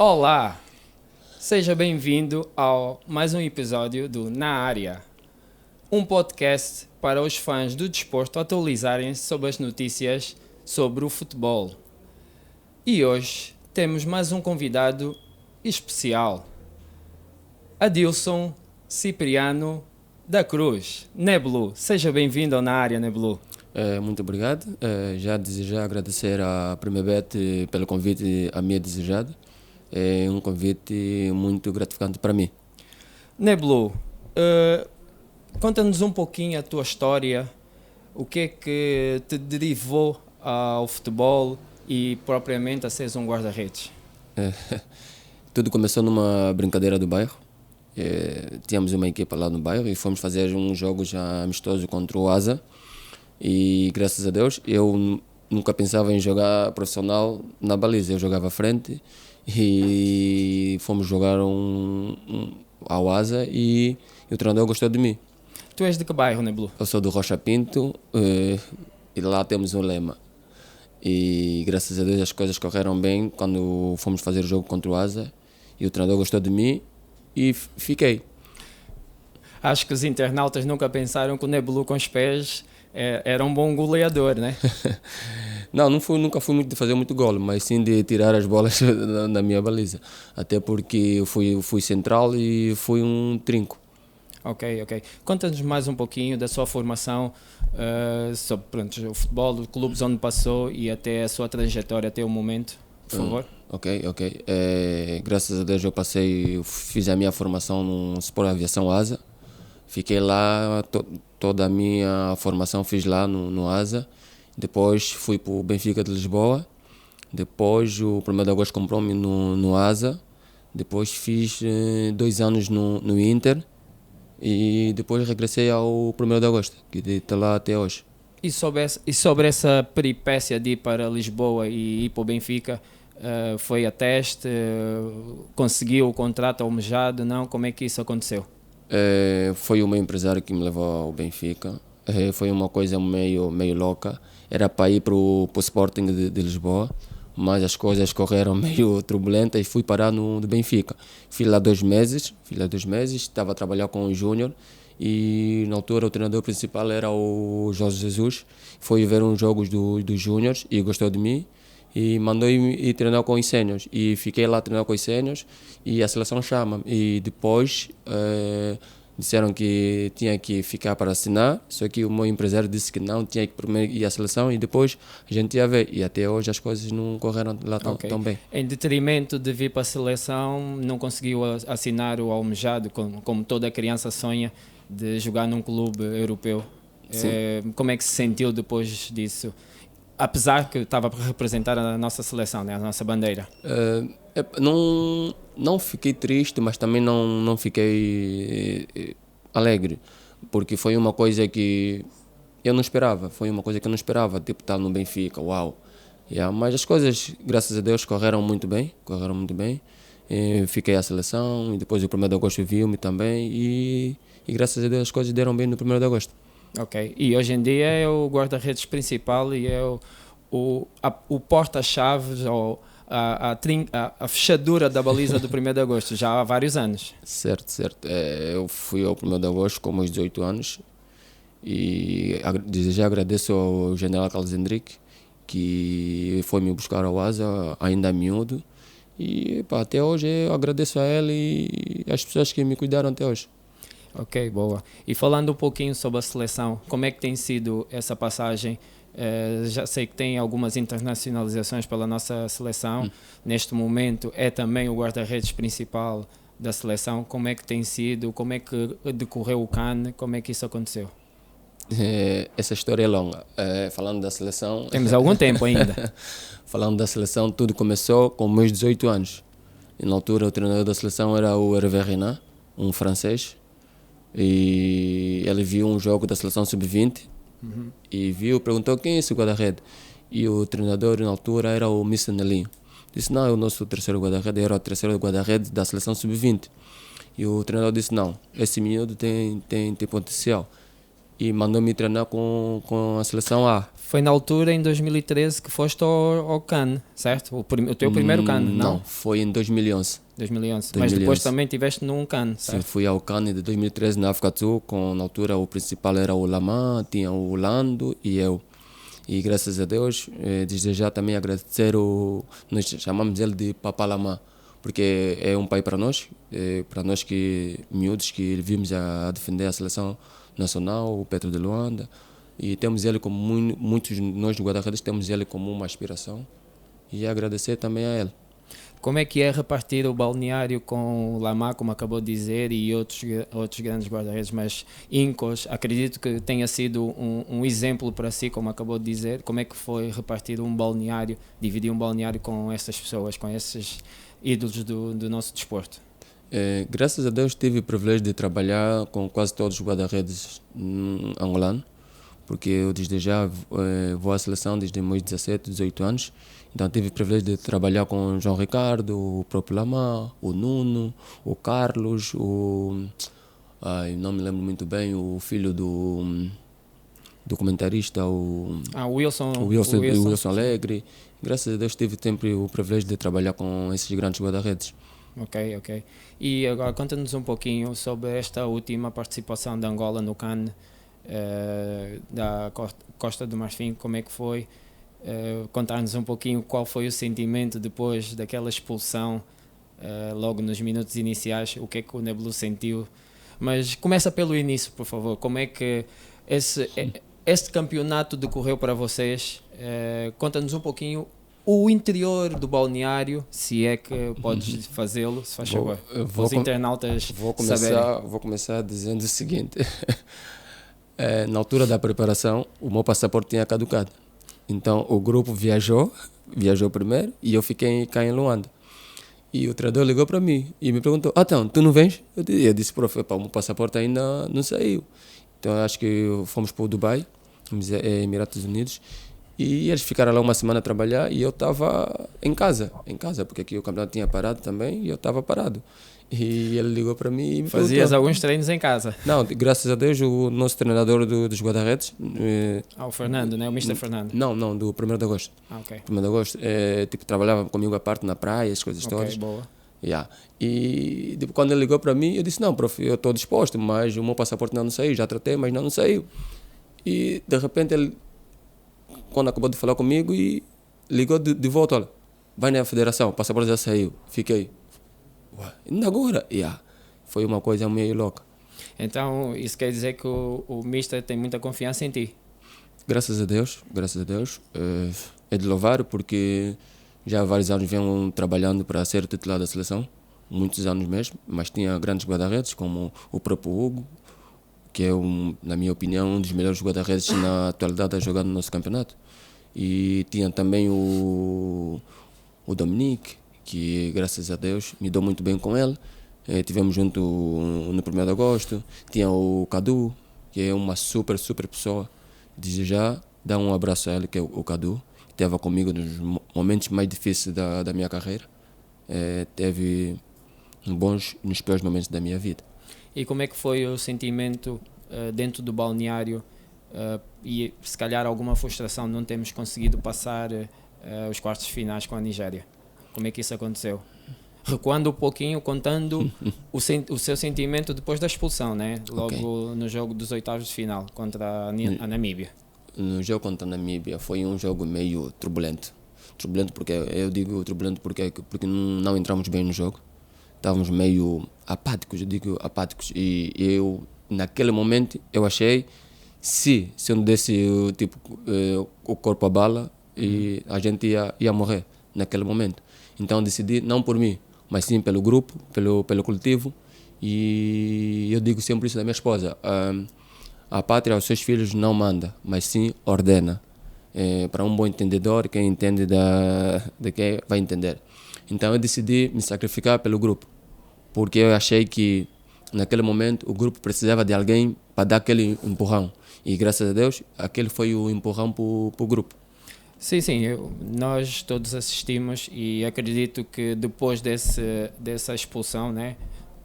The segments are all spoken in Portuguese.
Olá, seja bem-vindo ao mais um episódio do Na Área, um podcast para os fãs do desporto atualizarem-se sobre as notícias sobre o futebol. E hoje temos mais um convidado especial, Adilson Cipriano da Cruz, Neblu. Seja bem-vindo ao Na Área, Neblu. Muito obrigado. Já desejar agradecer à Primebet pelo convite a mim desejado. É um convite muito gratificante para mim. Neblu, conta-nos um pouquinho a tua história, o que é que te derivou ao futebol e propriamente a seres um guarda-redes. Tudo começou numa brincadeira do bairro. Tínhamos uma equipa lá no bairro e fomos fazer uns jogos amistosos contra o Asa. E graças a Deus eu nunca pensava em jogar profissional na baliza. Eu jogava à frente e fomos jogar ao Asa e o treinador gostou de mim. Tu és de que bairro, Neblu? Eu sou do Rocha Pinto e lá temos um lema. E graças a Deus as coisas correram bem quando fomos fazer o jogo contra o Asa e o treinador gostou de mim e fiquei. Acho que os internautas nunca pensaram que o Neblu com os pés era um bom goleador, né? Não, nunca fui muito de fazer muito golo, mas sim de tirar as bolas na minha baliza. Até porque eu fui central e fui um trinco. Ok. Conta-nos mais um pouquinho da sua formação sobre o futebol, os clubes onde passou e até a sua trajetória até o momento, por favor. Ok. Graças a Deus eu fiz a minha formação no Sport Aviação Asa. Fiquei lá, toda a minha formação fiz lá no Asa. Depois fui para o Benfica de Lisboa. Depois o 1º de agosto comprou-me no Asa. Depois fiz 2 anos no Inter. E depois regressei ao 1º de agosto, que está lá até hoje. E sobre essa peripécia de ir para Lisboa e ir para o Benfica, foi a teste, conseguiu o contrato almejado, não? Como é que isso aconteceu? Foi o meu empresário que me levou ao Benfica. Foi uma coisa meio louca. Era para ir para o Sporting de Lisboa, mas as coisas correram meio turbulentas e fui parar no Benfica. Fui lá 2 meses, estava a trabalhar com o Júnior e na altura o treinador principal era o Jorge Jesus. Foi ver uns jogos do Júnior e gostou de mim e mandou ir treinar com os séniors. E fiquei lá a treinar com os séniors e a seleção chama-me. E depois disseram que tinha que ficar para assinar, só que o meu empresário disse que não, tinha que primeiro ir à seleção e depois a gente ia ver. E até hoje as coisas não correram lá tão bem. Em detrimento de vir para a seleção, não conseguiu assinar o almejado, como toda criança sonha, de jogar num clube europeu. Como é que se sentiu depois disso? Apesar que estava para representar a nossa seleção, né? A nossa bandeira. Não fiquei triste, mas também não fiquei alegre, porque foi uma coisa que eu não esperava. Tipo, estar no Benfica, uau. Mas as coisas, graças a Deus, correram muito bem. Fiquei à seleção e depois o 1º de agosto viu-me também e graças a Deus as coisas deram bem no 1º de agosto. Ok, e hoje em dia é o guarda-redes principal e é o porta-chaves ou a fechadura da baliza do 1º de agosto, já há vários anos. Certo. Eu fui ao 1º de agosto com meus 18 anos e já agradeço ao general Carlos Henrique que foi me buscar ao Asa, ainda miúdo. E até hoje eu agradeço a ele e as pessoas que me cuidaram até hoje. Ok, boa. E falando um pouquinho sobre a seleção, como é que tem sido essa passagem? Já sei que tem algumas internacionalizações pela nossa seleção. Neste momento é também o guarda-redes principal da seleção. Como é que tem sido? Como é que decorreu o CAN? Como é que isso aconteceu? Essa história é longa. Falando da seleção... Temos algum tempo ainda. Falando da seleção, tudo começou com meus 18 anos. E na altura o treinador da seleção era o Hervé Renard, um francês. E ele viu um jogo da seleção sub-20 e perguntou quem é esse guarda-redes. E o treinador na altura era o Mr. Nelinho. Disse não, é o nosso terceiro guarda-redes, era o terceiro guarda-redes da seleção sub-20. E o treinador disse não, esse menino tem potencial. e mandou-me treinar com a seleção A. Foi na altura, em 2013, que foste ao CAN, certo? O teu primeiro CAN, não? Não, foi em 2011. 2011. Mas depois também estiveste num CAN, certo? Sim, fui ao CAN de 2013 na África do Sul, na altura o principal era o Lamã, tinha o Lando e eu. E graças a Deus, desde já também agradecer nós chamamos ele de Papa Lamã, porque é um pai para nós que miúdos que vimos a defender a seleção nacional, o Petro de Luanda, e temos ele como muitos de nós do guarda-redes temos ele como uma inspiração e agradecer também a ele. Como é que é repartir o balneário com o Lamá, como acabou de dizer, e outros grandes guarda-redes, mas Incos? Acredito que tenha sido um exemplo para si, como acabou de dizer. Como é que foi repartir um balneário, dividir um balneário com essas pessoas, com esses ídolos do nosso desporto? Graças a Deus tive o privilégio de trabalhar com quase todos os guarda-redes angolanos, porque eu desde já vou à seleção desde meus 17, 18 anos. Então tive o privilégio de trabalhar com o João Ricardo, o próprio Lamã, o Nuno, o Carlos, não me lembro muito bem, o filho do comentarista, o Wilson Alegre. Graças a Deus tive sempre o privilégio de trabalhar com esses grandes guarda-redes. Ok. E agora conta-nos um pouquinho sobre esta última participação de Angola no CAN da Costa do Marfim. Como é que foi? Contar-nos um pouquinho qual foi o sentimento depois daquela expulsão, logo nos minutos iniciais, o que é que o Nebulo sentiu. Mas começa pelo início, por favor. Como é que este campeonato decorreu para vocês? Conta-nos um pouquinho o interior do balneário, se é que podes fazê-lo, se faz favor. Os internautas saberem. Vou começar dizendo o seguinte. Na altura da preparação, o meu passaporte tinha caducado. Então o grupo viajou primeiro e eu fiquei cá em Luanda. E o treinador ligou para mim e me perguntou: então, tu não vens? Eu disse: prof, o meu passaporte ainda não saiu. Então acho que fomos para o Dubai, Emirados Unidos, e eles ficaram lá uma semana a trabalhar e eu estava em casa, porque aqui o campeonato tinha parado também e eu estava parado. E ele ligou para mim e me Fazias perguntou. Alguns treinos em casa? Não, graças a Deus o nosso treinador dos guarda-redes... o Fernando, né? O Mr. Fernando? Não, do 1º de agosto. Ok. 1º de agosto, trabalhava comigo à parte na praia, as coisas todas. Ok, boa. Yeah. E quando ele ligou para mim, eu disse: não, prof, eu estou disposto, mas o meu passaporte não saiu, já tratei, mas não saiu. E de repente ele, quando acabou de falar comigo, e ligou de volta: olha, vai na federação, o passaporte já saiu. Fiquei: ainda agora? Foi uma coisa meio louca. Então isso quer dizer que o Mister tem muita confiança em ti? Graças a Deus. É de louvar, porque já há vários anos venho trabalhando para ser titular da seleção, muitos anos mesmo, mas tinha grandes guarda-redes como o próprio Hugo, que é, na minha opinião, um dos melhores guarda-redes na atualidade a jogar no nosso campeonato. E tinha também o Dominique, que graças a Deus me dou muito bem com ele. Tivemos junto no 1º de agosto. Tinha o Cadu, que é uma super pessoa. Desde já, dá um abraço a ele, que é o Cadu. Esteve comigo nos momentos mais difíceis da minha carreira. Teve nos piores momentos da minha vida. E como é que foi o sentimento dentro do balneário e se calhar alguma frustração não termos conseguido passar os quartos finais com a Nigéria? Como é que isso aconteceu? Recuando um pouquinho, contando o seu sentimento depois da expulsão, né? Logo no jogo dos oitavos de final contra a Namíbia. No jogo contra a Namíbia foi um jogo meio turbulento. Porque eu digo turbulento porque não entramos bem no jogo. Estávamos meio apáticos, e eu naquele momento eu achei se eu não desse o corpo à bala, e a gente ia morrer naquele momento. Então decidi, não por mim, mas sim pelo grupo, pelo coletivo. E eu digo sempre isso da minha esposa: a pátria aos seus filhos não manda, mas sim ordena. Para um bom entendedor, quem entende de quem vai entender. Então eu decidi me sacrificar pelo grupo, porque eu achei que naquele momento o grupo precisava de alguém para dar aquele empurrão. E graças a Deus, aquele foi o empurrão para o grupo. Sim, nós todos assistimos e acredito que depois dessa expulsão, né,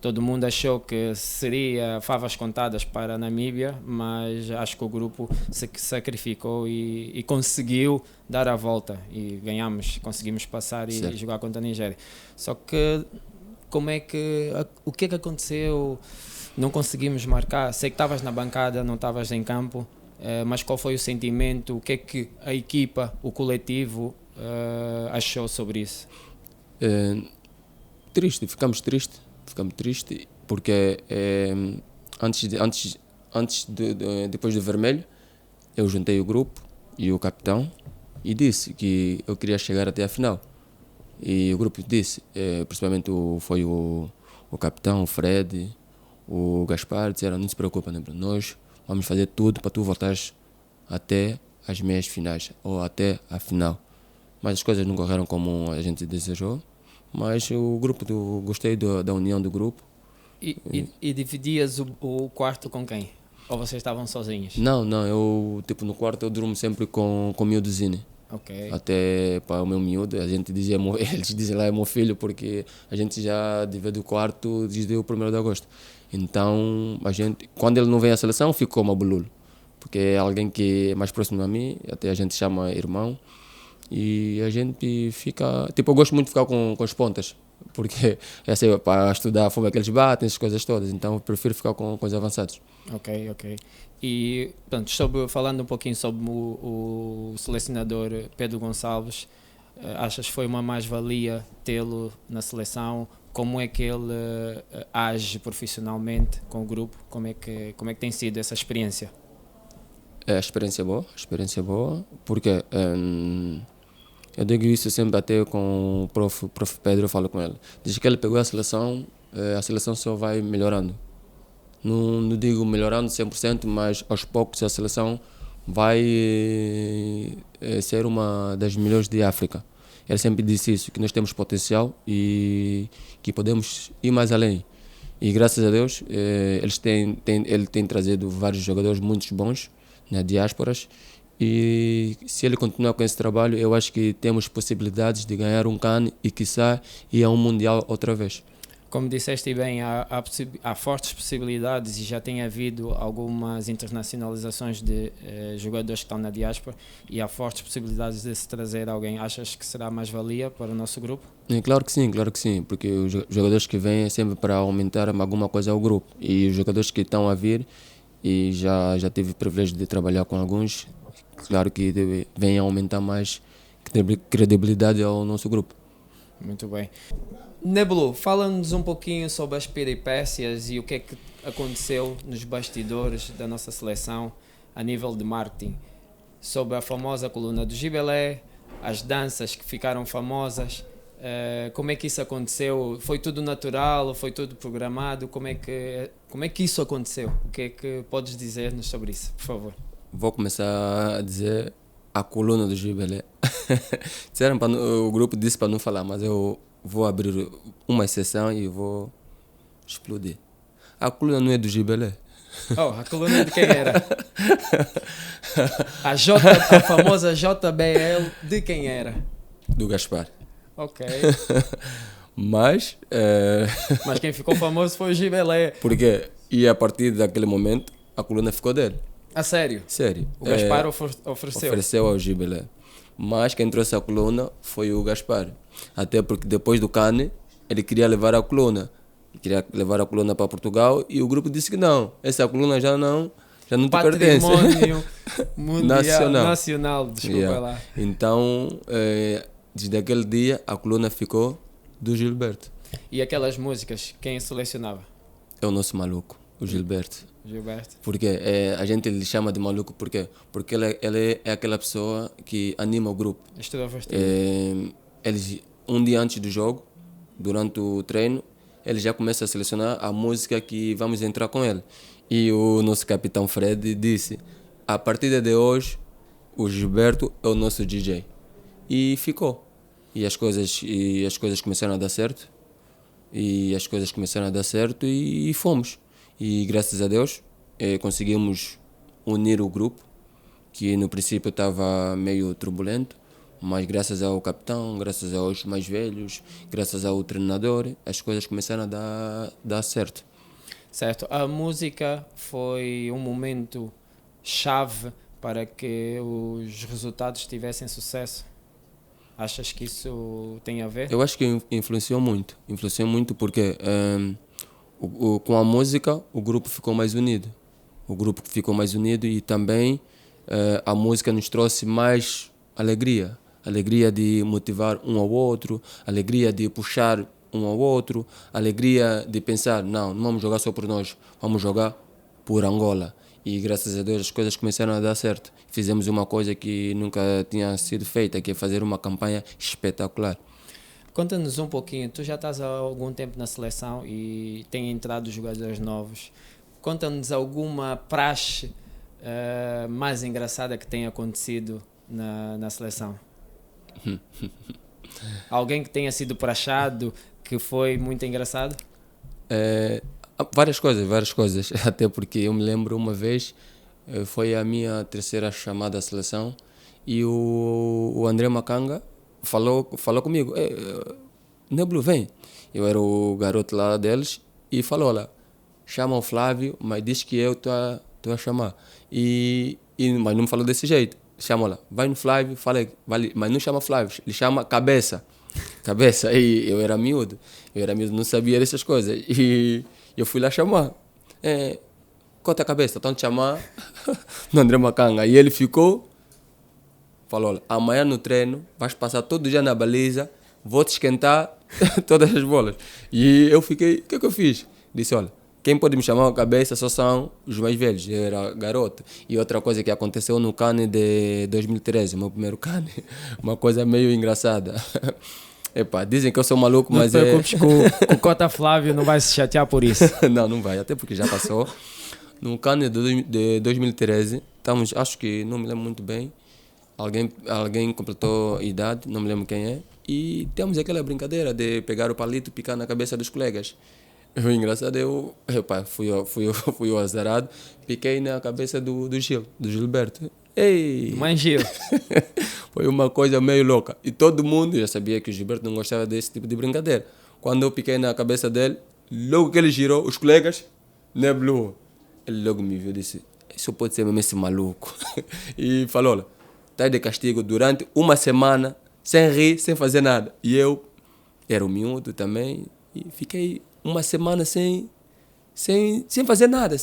Todo mundo achou que seria favas contadas para a Namíbia, mas acho que o grupo se sacrificou e conseguiu dar a volta e conseguimos passar e jogar contra a Nigéria. Só que o que é que aconteceu? Não conseguimos marcar. Sei que estavas na bancada, não estavas em campo, mas qual foi o sentimento? O que é que a equipa, o coletivo achou sobre isso? Triste, ficamos tristes porque depois do vermelho eu juntei o grupo e o capitão e disse que eu queria chegar até a final. E o grupo disse, principalmente foi o capitão, o Fred, o Gaspar, disseram: não se preocupa, né, Bruno? Nós vamos fazer tudo para tu voltares até as meias finais ou até a final. Mas as coisas não correram como a gente desejou. Mas o grupo, gostei da união do grupo. E dividias o quarto com quem? Ou vocês estavam sozinhos? Não, eu no quarto eu durmo sempre com o miúdozinho. Okay. Até para o meu miúdo, a gente dizia, eles dizem lá é meu filho, porque a gente já dividiu o quarto desde o 1º de agosto. Então, quando ele não vem à seleção, ficou uma bolulo. Porque é alguém que é mais próximo a mim, até a gente chama irmão. E a gente fica... eu gosto muito de ficar com as pontas, porque para estudar a forma que eles batem, essas coisas todas. Então, eu prefiro ficar com os avançados. Ok. E, portanto, falando um pouquinho sobre o selecionador Pedro Gonçalves, achas que foi uma mais-valia tê-lo na seleção? Como é que ele age profissionalmente com o grupo? Como é que tem sido essa experiência? A experiência é boa, porque eu digo isso sempre até com o prof. Pedro, eu falo com ele. Desde que ele pegou a seleção só vai melhorando. Não digo melhorando 100%, mas aos poucos a seleção vai ser uma das melhores de África. Ele sempre disse isso, que nós temos potencial e que podemos ir mais além. E graças a Deus ele tem trazido vários jogadores muito bons na diásporas. E se ele continuar com esse trabalho, eu acho que temos possibilidades de ganhar um CAN e quiçá ir a um Mundial outra vez. Como disseste bem, há fortes possibilidades e já tem havido algumas internacionalizações de jogadores que estão na diáspora e há fortes possibilidades de se trazer alguém. Achas que será mais-valia para o nosso grupo? Claro que sim, porque os jogadores que vêm é sempre para aumentar alguma coisa ao grupo. E os jogadores que estão a vir, e já tive o privilégio de trabalhar com alguns, claro que vem aumentar mais credibilidade ao nosso grupo. Muito bem. Nebulo, fala-nos um pouquinho sobre as peripécias e o que é que aconteceu nos bastidores da nossa seleção a nível de marketing. Sobre a famosa coluna do Gibelé, as danças que ficaram famosas, como é que isso aconteceu? Foi tudo natural? Foi tudo programado? Como é que isso aconteceu? O que é que podes dizer-nos sobre isso, por favor? Vou começar a dizer a coluna do Gibelé. O grupo disse para não falar, mas eu vou abrir uma exceção e vou explodir. A coluna não é do Gibelé. A coluna de quem era? A famosa JBL de quem era? Do Gaspar. Ok. Mas quem ficou famoso foi o Gibelé. Porque, e a partir daquele momento, a coluna ficou dele. A sério? Sério. O Gaspar ofereceu? Ofereceu ao Gibelé. Mas quem trouxe a coluna foi o Gaspar. Até porque depois do CAN, ele queria levar a coluna. Para Portugal e o grupo disse que não. Essa coluna já não te pertence. Patrimônio nacional, desculpa lá. Então, desde aquele dia, a coluna ficou do Gilberto. E aquelas músicas, quem selecionava? É o nosso maluco, o Gilberto. Porque a gente lhe chama de maluco porque ele é aquela pessoa que anima o grupo. Um dia antes do jogo, durante o treino, ele já começa a selecionar a música que vamos entrar com ele. E o nosso capitão Fred disse: a partir de hoje, o Gilberto é o nosso DJ. E ficou. E as coisas começaram a dar certo. E fomos. E graças a Deus conseguimos unir o grupo, que no princípio estava meio turbulento, Mas graças ao capitão, graças aos mais velhos, graças ao treinador, as coisas começaram a dar certo. Certo. A música foi um momento chave para que os resultados tivessem sucesso? Achas que isso tem a ver? Eu acho que influenciou muito. Influenciou muito porque com a música o grupo ficou mais unido. O grupo ficou mais unido e também a música nos trouxe mais alegria. Alegria de motivar um ao outro, alegria de puxar um ao outro, alegria de pensar, não vamos jogar só por nós, vamos jogar por Angola. E graças a Deus as coisas começaram a dar certo. Fizemos uma coisa que nunca tinha sido feita, que é fazer uma campanha espetacular. Conta-nos um pouquinho, tu já estás há algum tempo na seleção e têm entrado jogadores novos. Conta-nos alguma praxe mais engraçada que tenha acontecido na seleção. Alguém que tenha sido praxado, que foi muito engraçado? Várias coisas. Até porque eu me lembro uma vez, foi a minha terceira chamada à seleção e o André Macanga falou comigo, Neblo, vem. Eu era o garoto lá deles e falou lá, chama o Flávio, mas diz que eu estou a chamar. Mas não me falou desse jeito. Chama lá, vai no Flávio, fala, mas não chama Flávio, ele chama Cabeça. Cabeça, e eu era miúdo, não sabia dessas coisas. E eu fui lá chamar. Corta a cabeça, estão te chamar no André Macanga. E ele ficou, falou, olha, amanhã no treino vais passar todo dia na baliza, vou te esquentar todas as bolas. E eu fiquei, o que eu fiz? Disse, olha, quem pode me chamar a cabeça só são os mais velhos, eu era garoto. E outra coisa que aconteceu no CAN de 2013, meu primeiro CAN, uma coisa meio engraçada. Epá, dizem que eu sou maluco, não mas te preocupes que o Cota Flávio não vai se chatear por isso. Não vai, até porque já passou. No CAN de 2013, estamos, acho que não me lembro muito bem, alguém completou a idade, não me lembro quem é, e temos aquela brincadeira de pegar o palito e picar na cabeça dos colegas. O engraçado fui o azarado, piquei na cabeça do Gilberto. Ei! Mãe Gil. Foi uma coisa meio louca. E todo mundo já sabia que o Gilberto não gostava desse tipo de brincadeira. Quando eu piquei na cabeça dele, logo que ele girou, os colegas, Neblu, ele logo me viu e disse, isso pode ser mesmo esse maluco. E falou, tá de castigo durante uma semana, sem rir, sem fazer nada. E eu era um miúdo também, e fiquei uma semana sem fazer nada,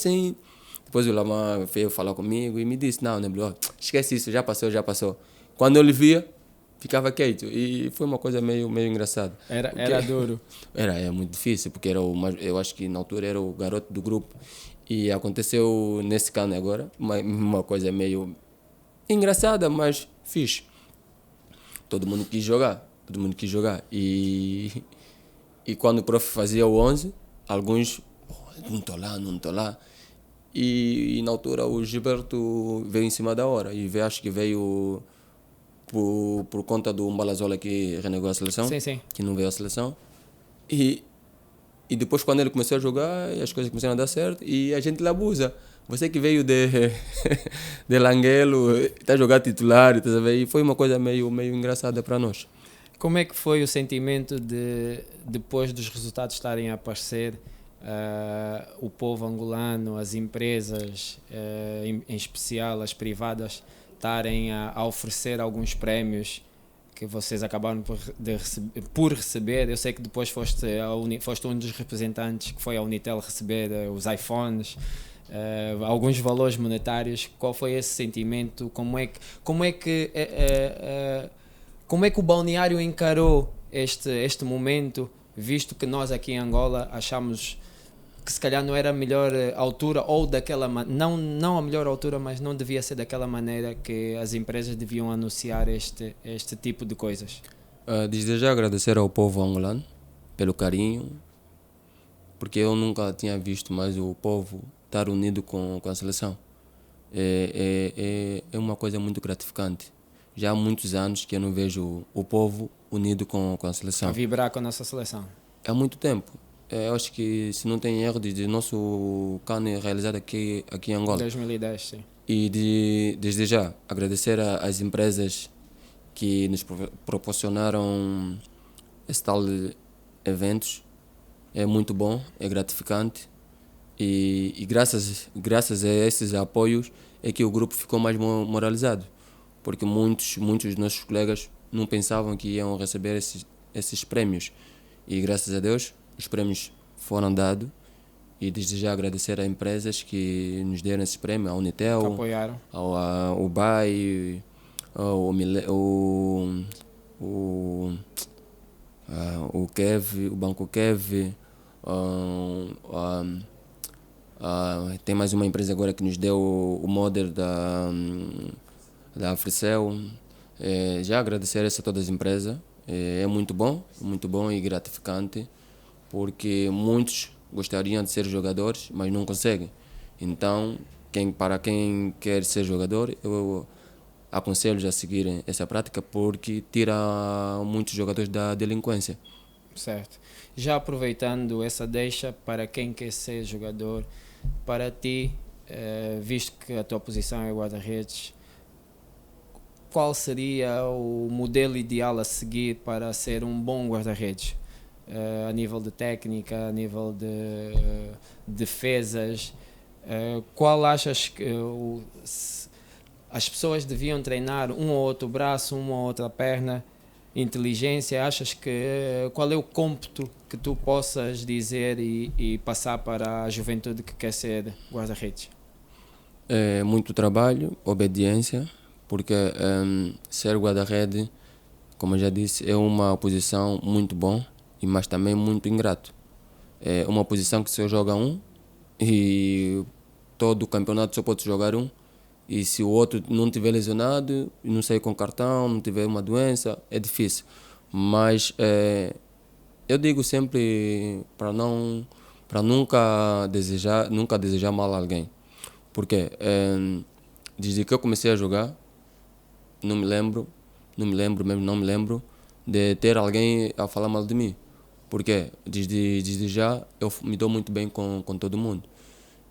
Depois o Lama veio falar comigo e me disse, não, Neblo, esquece isso, já passou. Quando eu lhe via, ficava quieto. E foi uma coisa meio engraçada. Era duro. É muito difícil, porque eu acho que na altura era o garoto do grupo. E aconteceu nesse cano agora, uma coisa meio engraçada, mas fixe. Todo mundo quis jogar. E quando o prof fazia o 11, alguns, não estou lá. E na altura o Gilberto veio em cima da hora. E acho que veio por conta do Mbalazola que renegou a seleção. Sim. Que não veio à seleção. E depois quando ele começou a jogar, as coisas começaram a dar certo. E a gente lhe abusa. Você que veio de Languelo, está a jogar titular. Tá a ver? E foi uma coisa meio engraçada para nós. Como é que foi o sentimento depois dos resultados estarem a aparecer, o povo angolano, as empresas, em especial as privadas, estarem a oferecer alguns prémios que vocês acabaram por receber? Eu sei que depois foste um dos representantes que foi a Unitel receber os iPhones, alguns valores monetários. Qual foi esse sentimento? Como é que o balneário encarou este momento, visto que nós aqui em Angola achamos que se calhar não era a melhor altura, ou daquela não a melhor altura, mas não devia ser daquela maneira que as empresas deviam anunciar este tipo de coisas? Desde já agradecer ao povo angolano pelo carinho, porque eu nunca tinha visto mais o povo estar unido com a seleção. É uma coisa muito gratificante. Já há muitos anos que eu não vejo o povo unido com a seleção. A vibrar com a nossa seleção. Há muito tempo. Eu acho que, se não tem erro, desde o nosso CAN realizado aqui em Angola. 2010, sim. E desde já, agradecer às empresas que nos proporcionaram esse tal de eventos. É muito bom, é gratificante e graças a esses apoios é que o grupo ficou mais moralizado, porque muitos dos nossos colegas não pensavam que iam receber esses prémios e graças a Deus os prémios foram dados e desde já agradecer a empresas que nos deram esses prémios, a Unitel, que apoiaram. ao BAI, o Kev, o Banco Kev, tem mais uma empresa agora que nos deu o modder da Africell. Já agradecer a todas as empresas. É muito bom e gratificante, porque muitos gostariam de ser jogadores, mas não conseguem. Então, para quem quer ser jogador, eu aconselho a seguirem essa prática, porque tira muitos jogadores da delinquência. Certo. Já aproveitando essa deixa para quem quer ser jogador, para ti, visto que a tua posição é guarda-redes, qual seria o modelo ideal a seguir para ser um bom guarda-redes? A nível de técnica, a nível de defesas, qual achas que as pessoas deviam treinar um ou outro braço, uma ou outra perna, inteligência? Achas que qual é o cômputo que tu possas dizer e passar para a juventude que quer ser guarda-redes? Muito trabalho, obediência, porque ser guarda-rede, como eu já disse, é uma posição muito bom, mas também muito ingrato. É uma posição que só joga um e todo o campeonato só pode jogar um. E se o outro não tiver lesionado, não sair com cartão, não tiver uma doença, é difícil. Mas eu digo sempre para nunca desejar mal a alguém. Porque desde que eu comecei a jogar, não me lembro de ter alguém a falar mal de mim. Porque desde já eu me dou muito bem com todo mundo.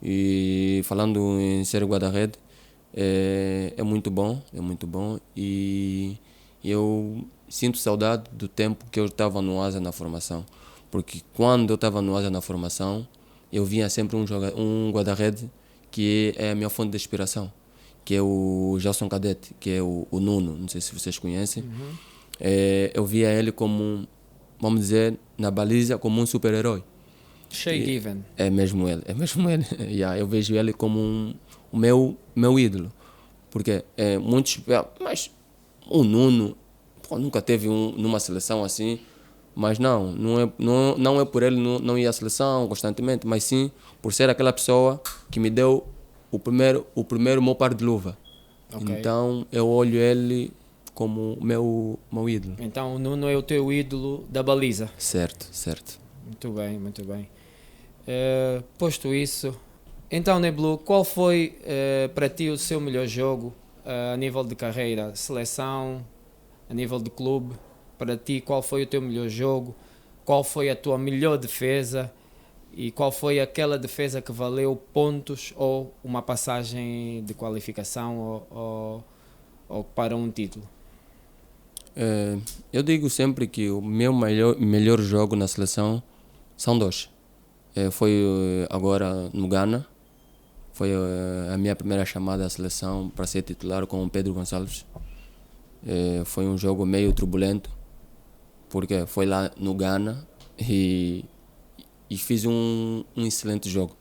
E falando em ser guarda-rede, é muito bom e eu sinto saudade do tempo que eu estava no Asa na formação, porque quando eu estava no Asa na formação eu via sempre um guarda-rede que é a minha fonte de inspiração, que é o Gelson Cadete, que é o Nuno, não sei se vocês conhecem. Eu via ele como, vamos dizer, na baliza, como um super-herói. Shay Given. É mesmo ele. Eu vejo ele como o meu ídolo. Porque muitos... Mas o Nuno nunca teve numa seleção assim. Mas não é por ele não ir à seleção constantemente, mas sim por ser aquela pessoa que me deu o primeiro meu par de luva. Okay. Então eu olho ele como meu ídolo. Então o Nuno é o teu ídolo da baliza. Certo. Muito bem. Posto isso, então Neblu, qual foi para ti o seu melhor jogo a nível de carreira, seleção, a nível de clube? Para ti, qual foi o teu melhor jogo? Qual foi a tua melhor defesa? E qual foi aquela defesa que valeu pontos ou uma passagem de qualificação ou para um título? Eu digo sempre que o meu melhor jogo na seleção são dois. Foi agora no Ghana, foi a minha primeira chamada à seleção para ser titular com o Pedro Gonçalves. Foi um jogo meio turbulento, porque foi lá no Ghana e fiz um excelente jogo.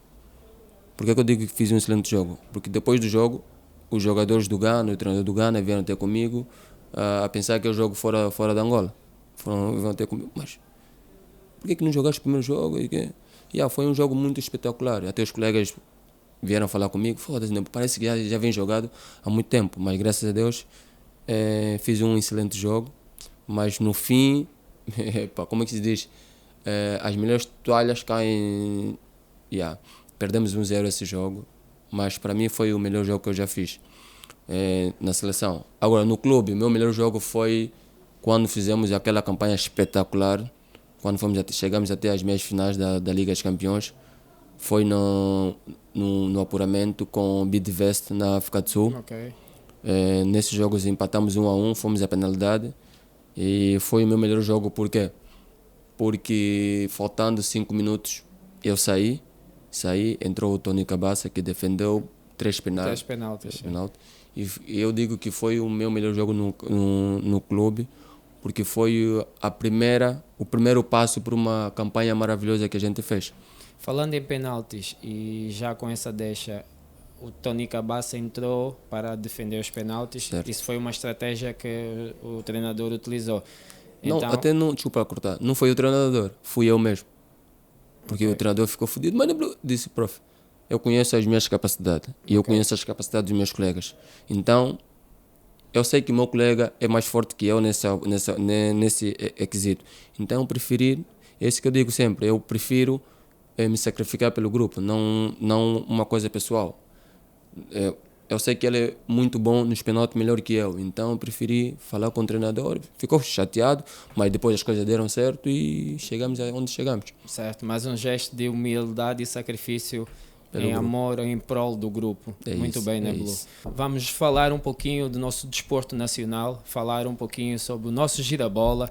Por que eu digo que fiz um excelente jogo? Porque depois do jogo, os jogadores do Ghana, o treinador do Ghana vieram ter comigo a pensar que eu jogo fora da Angola. Vieram ter comigo, mas por que não jogaste o primeiro jogo? Foi um jogo muito espetacular. Até os colegas vieram falar comigo, foda-se, parece que já vem jogado há muito tempo, mas graças a Deus fiz um excelente jogo. Mas no fim, como é que se diz? As melhores toalhas caem. Perdemos 1-0 esse jogo, mas para mim foi o melhor jogo que eu já fiz na seleção. Agora, no clube, meu melhor jogo foi quando fizemos aquela campanha espetacular, quando chegamos até as meias finais da Liga dos Campeões. Foi no apuramento com o Bidvest na África do Sul. Okay. Nesses jogos empatamos 1-1, fomos à penalidade e foi o meu melhor jogo. Por quê? Porque faltando 5 minutos eu saí, entrou o Tony Cabaça que defendeu 3 3 penaltis. penaltis. E eu digo que foi o meu melhor jogo no clube, porque foi o primeiro passo para uma campanha maravilhosa que a gente fez. Falando em penaltis e já com essa deixa, o Tony Cabaça entrou para defender os penaltis. Certo. Isso foi uma estratégia que o treinador utilizou. Não, Então, até não, desculpa cortar, não foi o treinador, fui eu mesmo. Porque Ok. o treinador ficou fodido, mas disse, prof, eu conheço as minhas capacidades e eu conheço as capacidades dos meus colegas. Então, eu sei que o meu colega é mais forte que eu nesse quesito. Então, eu preferi, é isso que eu digo sempre, eu prefiro me sacrificar pelo grupo, não uma coisa pessoal. Eu sei que ele é muito bom nos penaltis, melhor que eu, então eu preferi falar com o treinador, ficou chateado, mas depois as coisas deram certo e chegamos aonde chegamos. certo, mas um gesto de humildade e sacrifício Pelo em grupo. amor, em prol do grupo. É Muito isso, bem, né, é Blue? isso. Vamos falar um pouquinho do nosso desporto nacional, falar um pouquinho sobre o nosso girabola.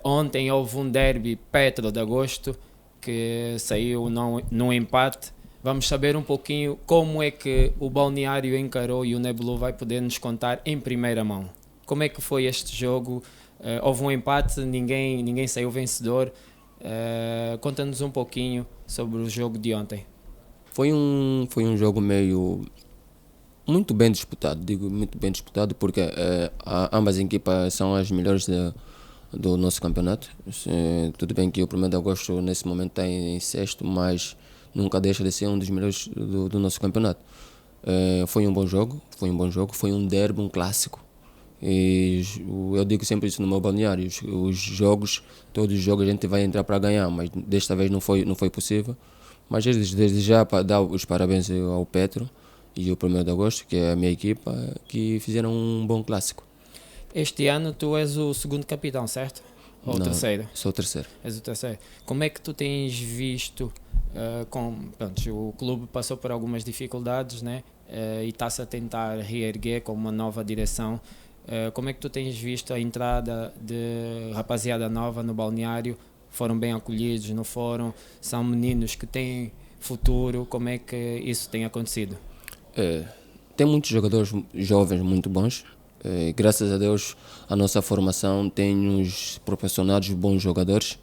Ontem houve um derby Petro de Agosto que saiu num empate. Vamos saber um pouquinho como é que o Balneário encarou e o Neblu vai poder nos contar em primeira mão. Como é que foi este jogo? Houve um empate, ninguém saiu vencedor. Conta-nos um pouquinho sobre o jogo de ontem. Foi um jogo meio muito bem disputado, digo muito bem disputado porque ambas as equipas são as melhores do nosso campeonato. Tudo bem que o 1º de Agosto nesse momento está em sexto, mas nunca deixa de ser um dos melhores do nosso campeonato. Foi um bom jogo, foi um derby, um clássico. E eu digo sempre isso no meu balneário, todos os jogos a gente vai entrar para ganhar, mas desta vez não foi possível. Mas desde já para dar os parabéns ao Petro e o 1º de Agosto, que é a minha equipa, que fizeram um bom clássico. Este ano tu és o segundo capitão, certo? Ou o Não, terceiro? sou o terceiro. És o terceiro. Como é que tu tens visto, pronto, o clube passou por algumas dificuldades, né? E está-se a tentar reerguer com uma nova direção. Como é que tu tens visto a entrada de rapaziada nova no balneário? Foram bem acolhidos, não foram? São meninos que têm futuro? Como é que isso tem acontecido? Tem muitos jogadores jovens muito bons. Graças a Deus a nossa formação tem nos proporcionado bons jogadores,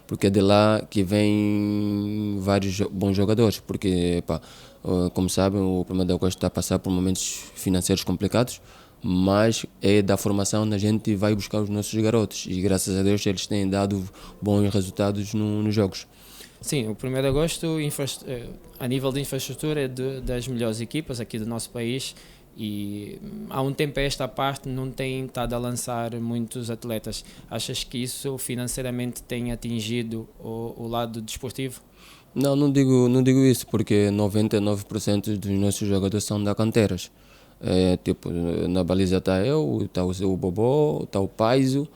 porque é de lá que vêm vários bons jogadores, porque como sabem o 1º de Agosto está a passar por momentos financeiros complicados, mas é da formação onde a gente vai buscar os nossos garotos e graças a Deus eles têm dado bons resultados nos jogos. Sim, o 1º de Agosto, a nível de infraestrutura, é das melhores equipas aqui do nosso país e há um tempo a esta parte não tem estado a lançar muitos atletas. Achas que isso financeiramente tem atingido o lado desportivo? Não digo isso, porque 99% dos nossos jogadores são da canteiras. Tipo, na baliza está eu, está o Bobó, está o Paiso,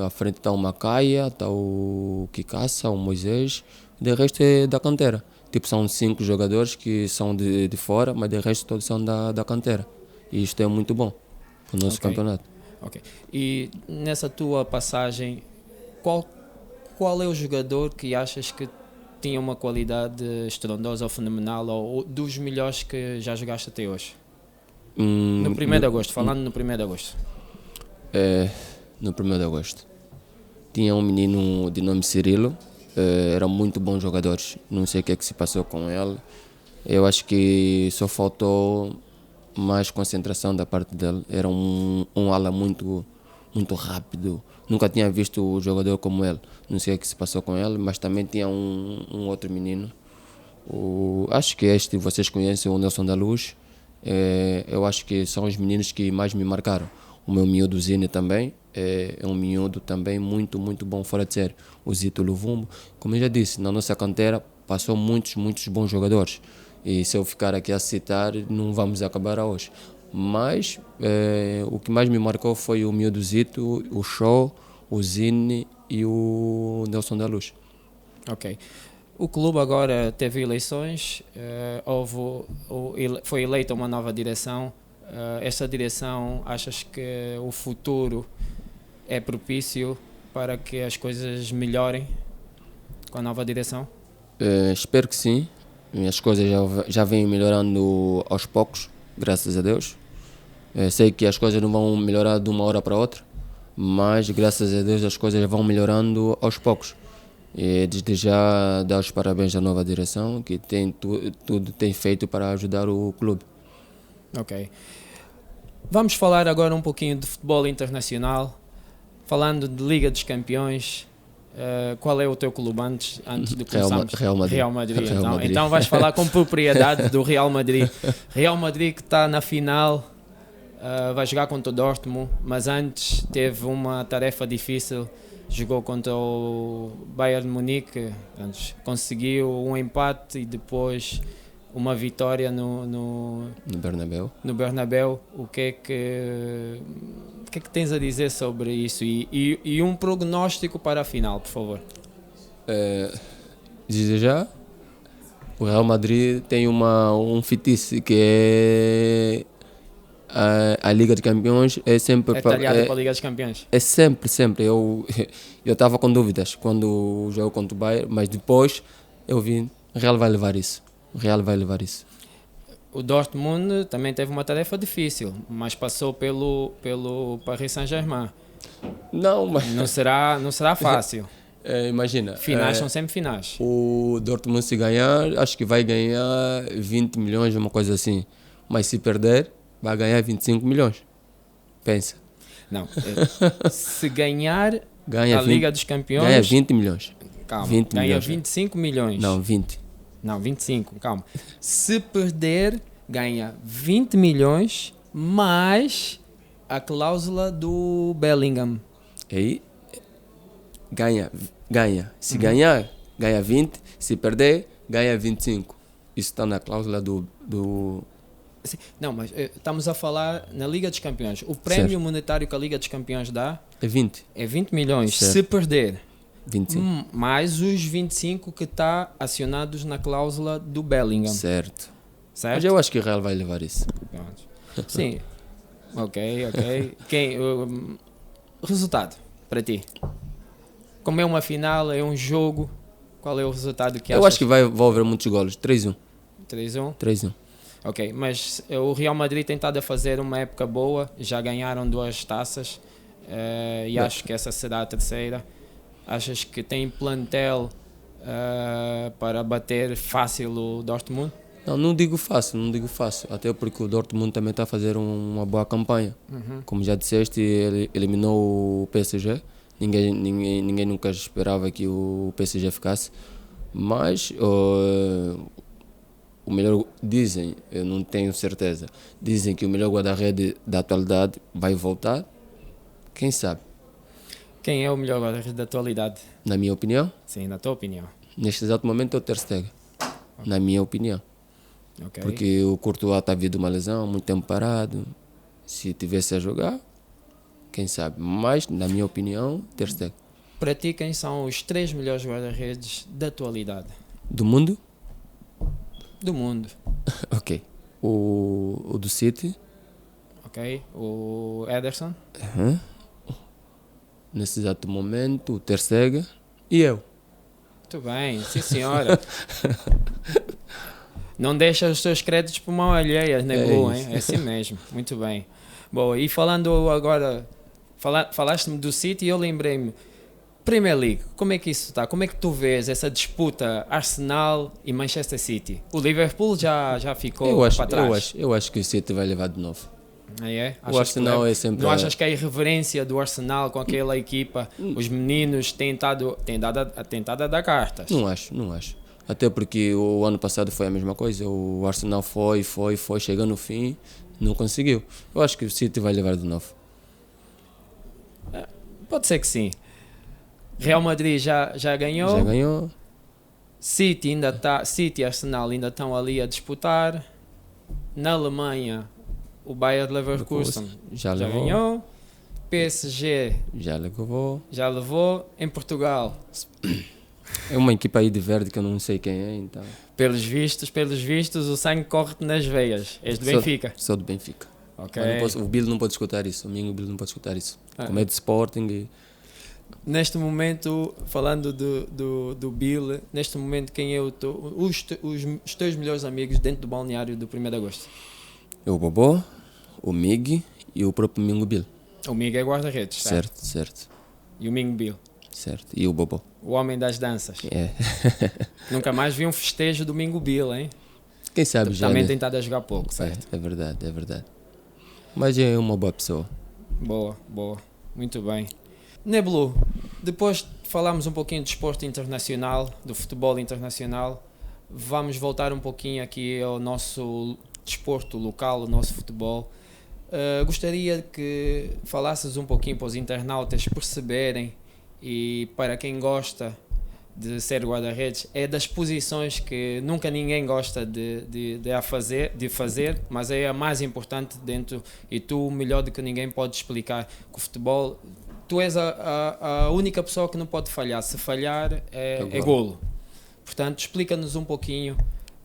à frente está o Macaia, está o Kikassa, o Moisés, de resto é da canteira. Tipo, são 5 jogadores que são de fora, mas de resto todos são da canteira. E isto é muito bom para o nosso campeonato. Ok. E nessa tua passagem, qual é o jogador que achas que tinha uma qualidade estrondosa ou fenomenal ou dos melhores que já jogaste até hoje? No 1º de Agosto, falando no 1º de Agosto. No 1º de Agosto. Tinha um menino de nome Cirilo, era muito bom jogador, não sei o que é que se passou com ele. Eu acho que só faltou mais concentração da parte dele. Era um ala muito rápido. Nunca tinha visto um jogador como ele. Não sei o que se passou com ele, mas também tinha um outro menino. Acho que vocês conhecem, o Nelson da Luz. Eu acho que são os meninos que mais me marcaram. O meu miúdo Zine também é um miúdo também muito bom fora de série. O Zito Luvumbo, como eu já disse, na nossa canteira passou muitos bons jogadores. E se eu ficar aqui a citar, não vamos acabar hoje. Mas o que mais me marcou foi o miúdo Zito, o Show, o Zine e o Nelson da Luz. Ok. O clube agora teve eleições, foi eleita uma nova direção. esta direção, achas que o futuro é propício para que as coisas melhorem com a nova direção? Espero que sim. As coisas já vêm melhorando aos poucos, graças a Deus. Sei que as coisas não vão melhorar de uma hora para outra, mas graças a Deus as coisas vão melhorando aos poucos. E desde já dar os parabéns à nova direção, que tem tudo tem feito para ajudar o clube. Ok. Vamos falar agora um pouquinho de futebol internacional. Falando de Liga dos Campeões, qual é o teu clube antes de começarmos? Real Madrid. Real Madrid. Real Então, Madrid. então vais falar com propriedade do Real Madrid. Real Madrid que está na final, vai jogar contra o Dortmund, mas antes teve uma tarefa difícil. Jogou contra o Bayern de Munique, antes conseguiu um empate e depois uma vitória no Bernabéu. O que é que tens a dizer sobre isso? E um prognóstico para a final, por favor. Desde já, o Real Madrid tem um feitiço que é a Liga de Campeões é sempre talhado para a Liga dos Campeões. É sempre. Eu estava com dúvidas quando o jogo contra o Bayern, mas depois eu vi o Real vai levar isso. O Dortmund também teve uma tarefa difícil, mas passou pelo Paris Saint-Germain. Não será fácil. Imagina. Finais são sempre finais. O Dortmund, se ganhar, acho que vai ganhar 20 milhões, uma coisa assim. Mas se perder, vai ganhar 25 milhões. Pensa. Não. Se ganhar ganha a Liga dos Campeões... Ganha 20 milhões. Calma. 20 ganha milhões. 25 milhões. Não, 20. Não, 25. Calma. Se perder, ganha 20 milhões mais a cláusula do Bellingham. Aí, ganha. Se ganhar, ganha 20. Se perder, ganha 25. Isso está na cláusula do... Não, mas estamos a falar na Liga dos Campeões. O prémio monetário que a Liga dos Campeões dá é 20. É 20 milhões. Certo. Se perder, 25. Mais os 25 que está acionados na cláusula do Bellingham. Certo. Mas eu acho que o Real vai levar isso. Sim. Ok. Resultado para ti? Como é uma final, é um jogo, qual é o resultado que achas? Eu acho que vai haver muitos golos. 3-1. 3-1. Ok, mas o Real Madrid tem estado a fazer uma época boa, já ganharam 2 taças e acho que essa será a terceira. Achas que tem plantel para bater fácil o Dortmund? Não digo fácil, até porque o Dortmund também está a fazer uma boa campanha. Como já disseste, ele eliminou o PSG, ninguém nunca esperava que o PSG ficasse, mas... o melhor, dizem, eu não tenho certeza, dizem que o melhor guarda-redes da atualidade vai voltar. Quem sabe? Quem é o melhor guarda-redes da atualidade? Na minha opinião? Sim, na tua opinião. Neste exato momento é o Ter Stegen. Na minha opinião. Okay. Porque o Courtois está vindo de uma lesão, muito tempo parado. Se tivesse a jogar, quem sabe? Mas, na minha opinião, Ter Stegen. Para ti, quem são os 3 melhores guarda-redes da atualidade? Do mundo? Do mundo. Ok. O do City. Ok. O Ederson. Nesse exato momento, o Ter Stegen e eu. Muito bem, sim senhora. Não deixa os teus créditos por mão alheia, negou, hein? É assim mesmo. Muito bem. Boa, e falando agora, falaste-me do City e eu lembrei-me. Premier League, como é que isso está? Como é que tu vês essa disputa Arsenal e Manchester City? O Liverpool já ficou para trás. Eu acho que o City vai levar de novo. O Arsenal é sempre... Não achas que a irreverência do Arsenal com aquela equipa, os meninos têm tentado a dar cartas? Não acho. Até porque o ano passado foi a mesma coisa. O Arsenal foi, chegou no fim, não conseguiu. Eu acho que o City vai levar de novo. Pode ser que sim. Real Madrid já ganhou. Já ganhou. City e Arsenal ainda estão ali a disputar. Na Alemanha, o Bayer Leverkusen já ganhou. PSG já levou. Em Portugal é uma equipa aí de verde que eu não sei quem é, então. Pelos vistos, o sangue corre nas veias. És do Benfica? Sou do Benfica. Ok. Mas o Bill não pode escutar isso, o Bill não pode escutar isso. Como é de Sporting e... Neste momento, falando do Bill, neste momento quem é os teus melhores amigos dentro do balneário do 1º de Agosto? O Bobó, o Mig e o próprio Mingo Bill. O Miguel é guarda-redes, certo? Certo. E o Mingo Bill? Certo. E o Bobó. O homem das danças. É. Nunca mais vi um festejo do Mingo Bill, hein? Quem sabe já, também né? tem estado a jogar pouco, certo? É verdade. Mas é uma boa pessoa. Boa. Muito bem. Nebulo, depois de falarmos um pouquinho de desporto internacional, do futebol internacional, vamos voltar um pouquinho aqui ao nosso desporto local, o nosso futebol. Gostaria que falasses um pouquinho para os internautas perceberem, e para quem gosta de ser guarda-redes, é das posições que nunca ninguém gosta de fazer, mas é a mais importante dentro, e tu melhor do que ninguém pode explicar que o futebol, tu és a única pessoa que não pode falhar, se falhar é golo. Portanto, explica-nos um pouquinho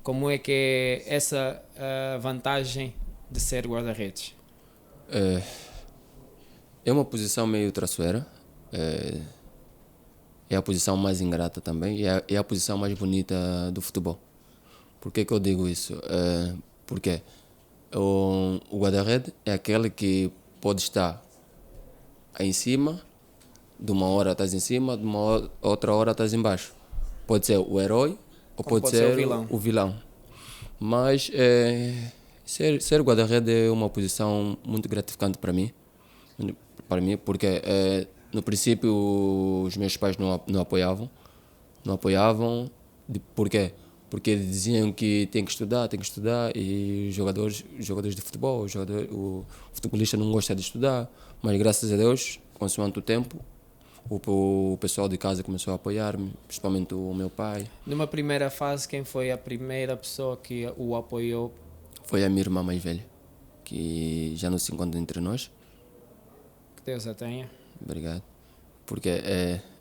como é que é essa vantagem de ser guarda-redes. É uma posição meio traiçoeira, é a posição mais ingrata também, e é a posição mais bonita do futebol. Por que eu digo isso? Porque o guarda-rede é aquele que pode estar aí em cima, de uma hora estás em cima, de uma outra hora estás em baixo. Pode ser o herói ou pode ser o vilão. Mas ser guarda-rede é uma posição muito gratificante para mim, porque no princípio os meus pais não apoiavam. Por quê? Porque eles diziam que tem que estudar, e jogadores de futebol, o futebolista não gosta de estudar, mas graças a Deus, consoante o tempo, o pessoal de casa começou a apoiar-me, principalmente o meu pai. Numa primeira fase, quem foi a primeira pessoa que o apoiou? Foi a minha irmã mais velha, que já não se encontra entre nós. Que Deus a tenha. Obrigado. Porque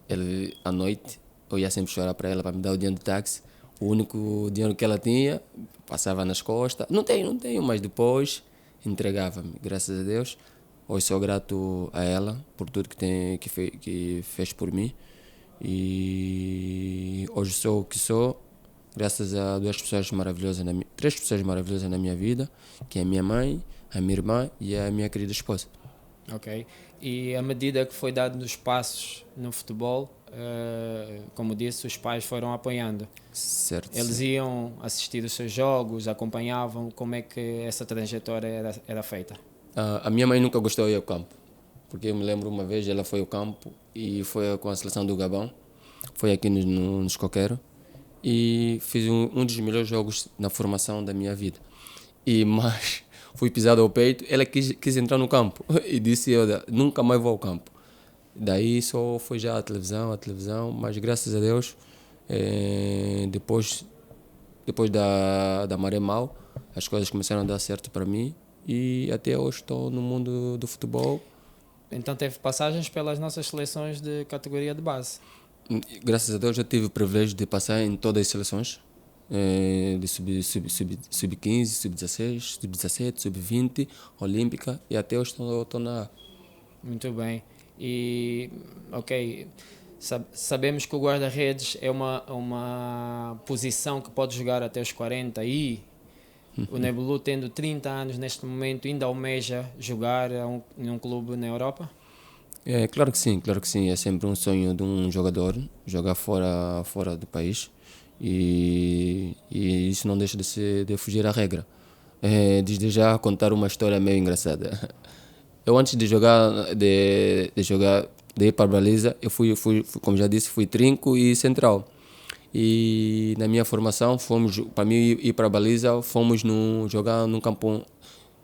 ele, à noite, eu ia sempre chorar para ela para me dar o dinheiro do táxi. O único dinheiro que ela tinha, passava nas costas. Não tenho, mas depois entregava-me, graças a Deus. Hoje sou grato a ela por tudo que fez por mim. E hoje sou o que sou, graças a três pessoas maravilhosas na minha vida, que é a minha mãe, a minha irmã e a minha querida esposa. Ok. E à medida que foi dado nos passos no futebol, como disse, os pais foram apoiando. Certo. Eles iam assistir os seus jogos, acompanhavam. Como é que essa trajetória era feita? A minha mãe nunca gostou de ir ao campo, porque eu me lembro uma vez ela foi ao campo e foi com a seleção do Gabão, foi aqui nos Coqueiros, e fiz um dos melhores jogos na formação da minha vida. Mas fui pisado ao peito, ela quis entrar no campo e disse: olha, nunca mais vou ao campo. Daí só foi já a televisão, mas graças a Deus, depois da maré mal, as coisas começaram a dar certo para mim e até hoje estou no mundo do futebol. Então teve passagens pelas nossas seleções de categoria de base. Graças a Deus eu tive o privilégio de passar em todas as seleções, de sub-15, sub-16, sub-17, sub-20, olímpica, e até hoje estou na A. Muito bem. E, ok, sabemos que o guarda-redes é uma posição que pode jogar até os 40 e o Nebulo, tendo 30 anos neste momento, ainda almeja jogar em um clube na Europa? Claro que sim. É sempre um sonho de um jogador jogar fora do país, e isso não deixa de fugir à regra. Desde já contar uma história meio engraçada. Eu antes de ir para a Baliza, eu fui, como já disse, fui trinco e central. E na minha formação, para mim ir para a Baliza, fomos jogar num campo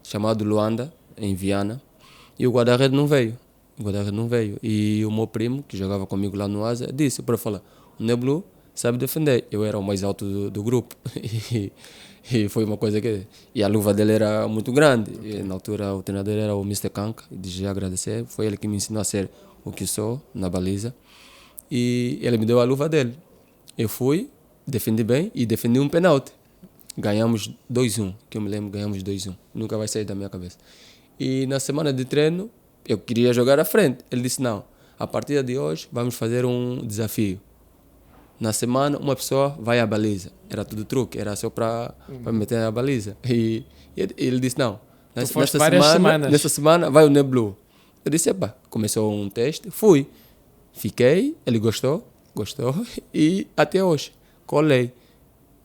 chamado Luanda, em Viana, e o guarda-redes não veio. E o meu primo, que jogava comigo lá no Asa, disse para falar: o Neblu sabe defender. Eu era o mais alto do grupo. E foi uma coisa que... E a luva dele era muito grande. E, na altura, o treinador era o Mr. Kanka. E desde agradecer. Foi ele que me ensinou a ser o que sou na baliza. E ele me deu a luva dele. Eu fui, defendi bem e defendi um penalti. Ganhamos 2-1, que eu me lembro, ganhamos 2-1. Nunca vai sair da minha cabeça. E na semana de treino, eu queria jogar à frente. Ele disse, não, a partir de hoje vamos fazer um desafio. Na semana, uma pessoa vai à baliza. Era tudo truque, era só para meter a baliza. E ele disse, não, Tu foste várias semanas. nessa semana vai o Neblu. Eu disse, epá, começou um teste, fui. Fiquei, ele gostou, e até hoje, colei.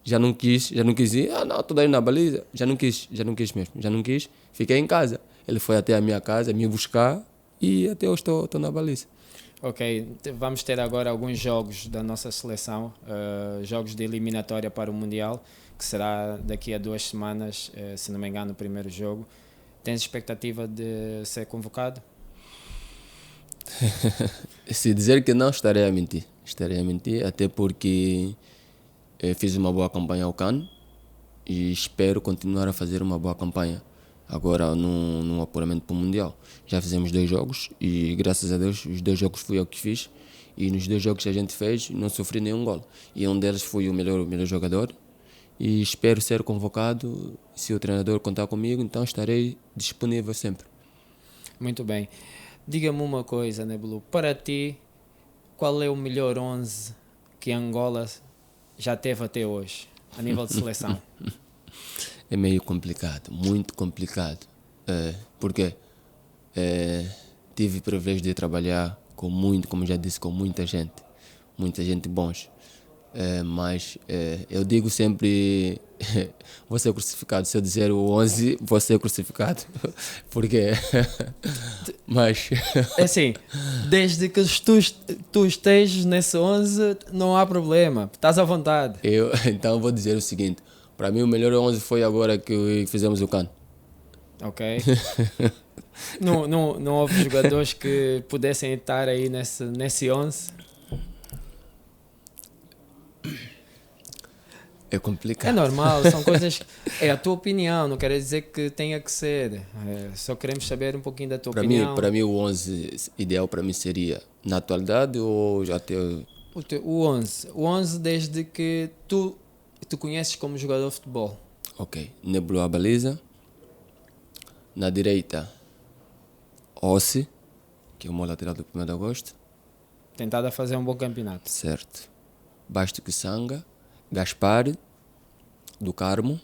Já não quis ir, não, estou daí na baliza. Já não quis mesmo, fiquei em casa. Ele foi até a minha casa, me buscar, e até hoje estou na baliza. Ok, vamos ter agora alguns jogos da nossa seleção, jogos de eliminatória para o Mundial, que será daqui a 2 semanas, se não me engano, o primeiro jogo. Tens expectativa de ser convocado? Se dizer que não, estarei a mentir, até porque fiz uma boa campanha ao CAN e espero continuar a fazer uma boa campanha agora num apuramento para o Mundial. Já fizemos 2 jogos e graças a Deus os 2 jogos fui eu que fiz, e nos 2 jogos que a gente fez não sofri nenhum gol, e um deles fui o melhor jogador, e espero ser convocado. Se o treinador contar comigo, então estarei disponível sempre. Muito bem. Diga-me uma coisa, Neblu, para ti, qual é o melhor 11 que Angola já teve até hoje, a nível de seleção? É meio complicado, muito complicado. Porque tive o privilégio de trabalhar como já disse, com muita gente bons. Mas eu digo sempre, vou ser crucificado. Se eu dizer o 11, vou ser crucificado. Porque, mas... É assim, desde que tu estejas nesse 11, não há problema, estás à vontade. Então vou dizer o seguinte, para mim o melhor 11 foi agora que fizemos o CAN. Ok. Não houve jogadores que pudessem estar aí nesse 11? É complicado. É normal, são coisas... É a tua opinião, não quer dizer que tenha que ser. Só queremos saber um pouquinho da tua opinião. Para mim o 11 ideal para mim seria na atualidade ou já ter... O 11 desde que tu conheces como jogador de futebol. Ok, Neblu a baliza. Na direita, Ossi, que é o meu lateral do 1º de agosto. Tentado a fazer um bom campeonato. Certo. Basto Kisanga, Gaspar, do Carmo.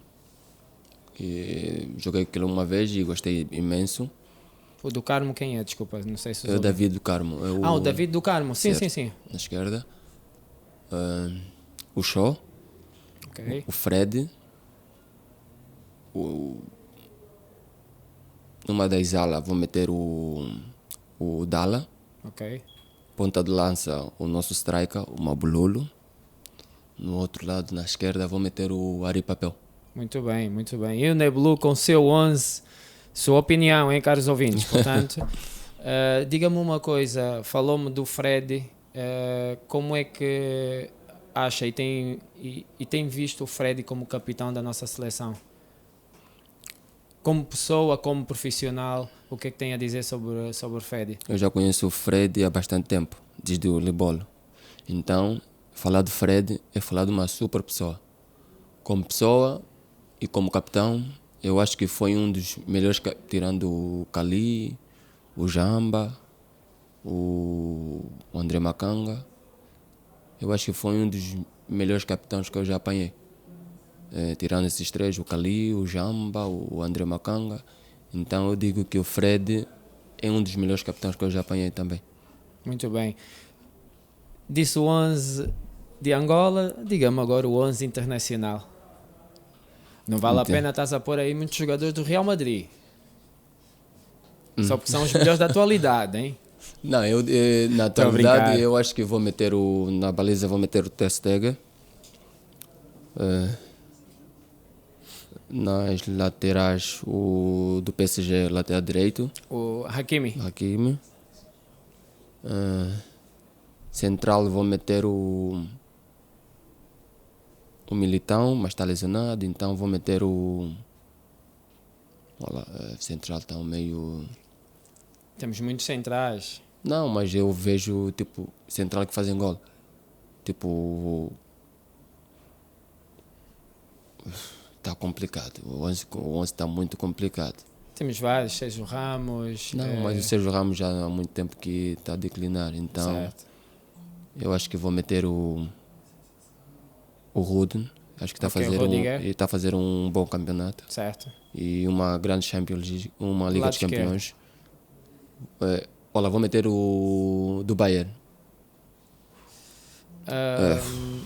Joguei com ele uma vez e gostei imenso. O do Carmo quem é? Desculpa, não sei se... É o David do Carmo. o David do Carmo, sim, certo. sim. Na esquerda. O Shaw. Okay. O Fred. Numa das alas vou meter o Dala. Ok. Ponta de lança, o nosso striker, o Mabulolo. No outro lado, na esquerda, vou meter o Ari Papel. Muito bem, muito bem. E o Neblu com seu 11, sua opinião, hein, caros ouvintes? Portanto, diga-me uma coisa, falou-me do Fred, como é que acha e tem visto o Fred como capitão da nossa seleção? Como pessoa, como profissional, o que é que tem a dizer sobre o Fred? Eu já conheço o Fred há bastante tempo, desde o Libolo. Então, falar do Fred é falar de uma super pessoa. Como pessoa e como capitão, eu acho que foi um dos melhores, tirando o Cali, o Jamba, o André Macanga. Eu acho que foi um dos melhores capitães que eu já apanhei. Tirando esses 3, o Cali, o Jamba, o André Macanga. Então eu digo que o Fred é um dos melhores capitães que eu já apanhei também. Muito bem. Disse o 11 de Angola, diga-me agora o 11 internacional. Não vale a pena estás a pôr aí muitos jogadores do Real Madrid. Só porque são os melhores da atualidade, hein? Não, na atualidade eu acho que vou meter na baliza vou meter o Ter Stegen. Nas laterais, o do PSG, lateral direito. O Hakimi. Central vou meter o Militão, mas está lesionado, então vou meter o... Olha, central está meio... Temos muitos centrais. Não, mas eu vejo tipo central que fazem gol. Tipo... Está complicado, o 11 está muito complicado. Temos vários, Sérgio Ramos. Não, mas o Sérgio Ramos já há muito tempo que está a declinar, então Certo. eu acho que vou meter o Ruden. Acho que está Ok, a fazer um bom campeonato Certo. e uma grande Champions League, uma Liga Lado dos Campeões. Olha, vou meter o do Bayern.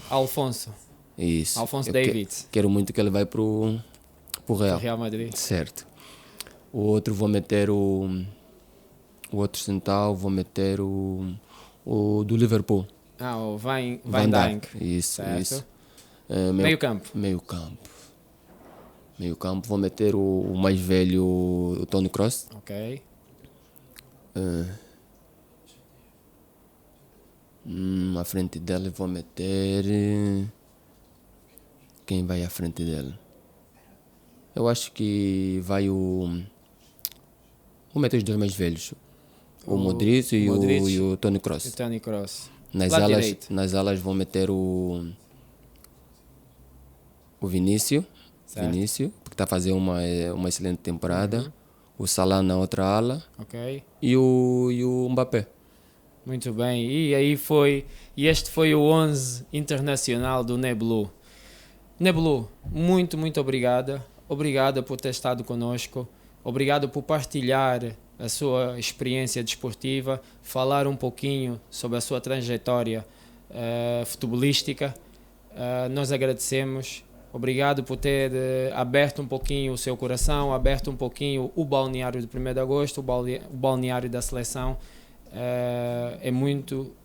Alfonso. Isso. Alfonso Eu Davids. Quero muito que ele vai pro Real. Real Madrid. Certo. O outro vou meter o outro central, vou meter o do Liverpool. O Van Dijk. Dijk. Isso, Certo. isso. Meio campo. Meio campo, vou meter o mais velho, o Toni Kroos. Ok. À frente dele vou meter... Quem vai à frente dele? Eu acho que vai o... Vou meter os dois mais velhos. O Modric e o Toni Kroos. O Toni Kroos. Nas alas vou meter o Vinícius. Vinícius, porque está a fazer uma excelente temporada. O Salah na outra ala. Ok. E o Mbappé. Muito bem. E este foi o 11 internacional do Neblu. Neblu, muito, muito obrigada. Obrigada por ter estado conosco. Obrigado por partilhar a sua experiência desportiva, falar um pouquinho sobre a sua trajetória futebolística. Nós agradecemos. Obrigado por ter aberto um pouquinho o seu coração, aberto um pouquinho o balneário do 1º de agosto, o balneário da seleção. É muito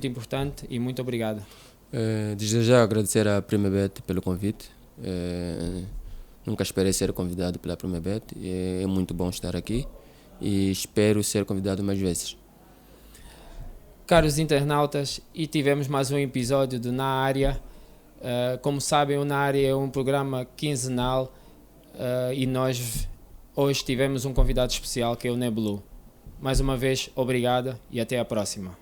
importante e muito obrigado. Desde já agradecer à Primebet pelo convite. Nunca esperei ser convidado pela Primebet. É muito bom estar aqui e espero ser convidado mais vezes. Caros internautas, e tivemos mais um episódio do Na Área. Como sabem, o Na Área é um programa quinzenal e nós hoje tivemos um convidado especial que é o Neblu. Mais uma vez, obrigado e até a próxima.